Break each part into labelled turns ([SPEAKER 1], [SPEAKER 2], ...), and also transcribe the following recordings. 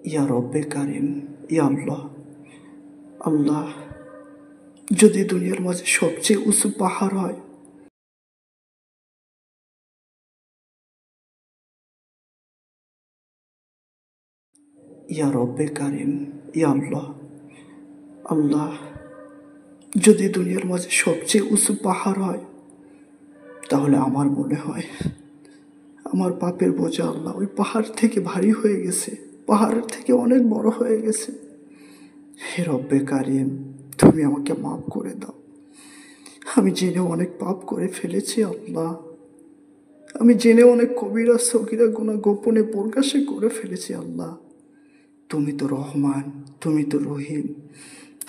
[SPEAKER 1] ইয়া রব্বে কারিম, ইয়া আল্লাহ। আল্লাহ, যদি দুনিয়ার মাঝে সবচেয়ে উঁচু পাহাড় হয়, ইয়া রব্বে কারিম, ইয়া আল্লাহ। আল্লাহ, যদি দুনিয়ার মাঝে সবচেয়ে উঁচু পাহাড় হয়, তাহলে আমার মনে হয় আমার পাপের বোঝা আল্লাহ ওই পাহাড় থেকে ভারী হয়ে গেছে, পাহাড়ের থেকে অনেক বড় হয়ে গেছে। হে রব্বে কারিম, তুমি আমাকে মাফ করে দাও। আমি জেনে অনেক পাপ করে ফেলেছি আল্লাহ। আমি জেনে অনেক কবিরা সগীরা গুনাহ গোপনে প্রকাশে করে ফেলেছি আল্লাহ। তুমি তো রহমান, তুমি তো রহিম।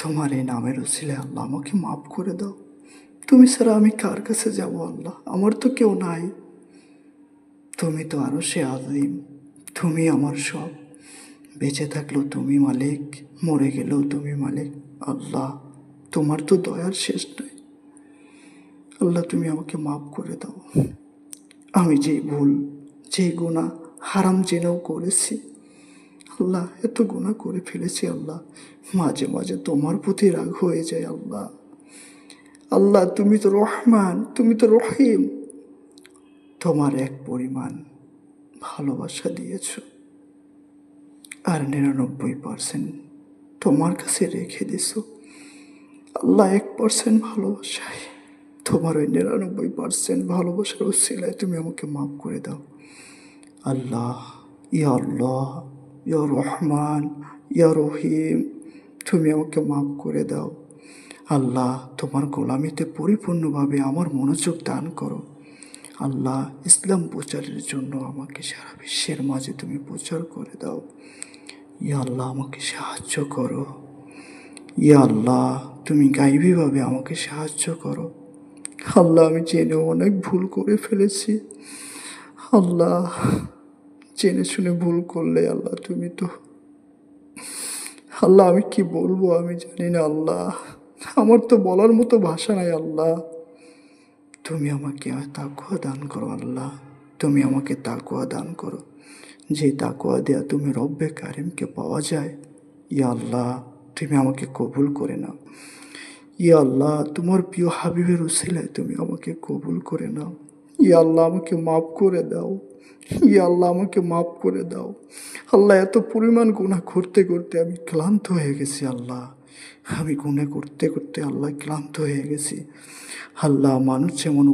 [SPEAKER 1] তোমার এই নামের উসিলায় আল্লাহ আমাকে মাফ করে দাও। তুমি ছাড়া আমি কার কাছে যাব আল্লাহ? আমার তো কেউ নাই। তুমি তো আরো সে আযীম, তুমি আমার সব। বেঁচে থাকলেও তুমি মালিক, মরে গেলেও তুমি মালিক। আল্লাহ, তোমার তো দয়ার শেষ নাই। আল্লাহ, তুমি আমাকে মাফ করে দাও। আমি যে ভুল, যে গুনাহ হারাম জেনেও করেছি আল্লাহ, এত গুনাহ করে ফেলেছি আল্লাহ। মাঝে মাঝে তোমার প্রতি রাগ হয়ে যায় আল্লাহ। আল্লাহ, তুমি তো রহমান, তুমি তো রহিম। তোমার এক পরিমাণ ভালোবাসা দিয়েছ, আর 99% তোমার কাছে রেখে দিছ আল্লাহ। 1% ভালোবাসায়, তোমার ওই 99% ভালোবাসার উসিলায় তুমি আমাকে মাফ করে দাও আল্লাহ। আল্লাহ, ইয়া রহমান, ইয়া রহিম, তুমি আমাকে মাফ করে দাও আল্লাহ। তোমার গোলামিতে পরিপূর্ণভাবে আমার মনোযোগ দান করো আল্লাহ। ইসলাম প্রচারের জন্য আমাকে সারা বিশ্বের মাঝে তুমি প্রচার করে দাও। ইয়া আল্লাহ, আমাকে সাহায্য করো। ইয়া আল্লাহ, তুমি গাইবীভাবে আমাকে সাহায্য করো আল্লাহ। আমি জেনে অনেক ভুল করে ফেলেছি আল্লাহ। জেনে শুনে ভুল করলে আল্লাহ তুমি তো আল্লাহ, আমি কি বলবো আমি জানি না আল্লাহ। আমার তো বলার মতো ভাষা নাই আল্লাহ। তুমি আমাকে তাকওয়া দান করো আল্লাহ। তুমি আমাকে তাকওয়া দান করো, যে তাকওয়া দেয়া তুমি রব্বে কারিমকে পাওয়া যায়। ইয়া আল্লাহ, তুমি আমাকে কবুল করে নাও। ইয়া আল্লাহ, তোমার প্রিয় হাবিবের উসিলায় তুমি আমাকে কবুল করে নাও। ইয়া আল্লাহ, আমাকে মাফ করে দাও। ইয়া আল্লাহ, আমাকে মাফ করে দাও আল্লাহ। এত পরিমাণ গুনাহ করতে করতে আমি ক্লান্ত হয়ে গেছি আল্লাহ। আমি গুনাহ করতে করতে আল্লাহ ক্লান্ত হয়ে গেছি আল্লাহ। মানুষ যেমন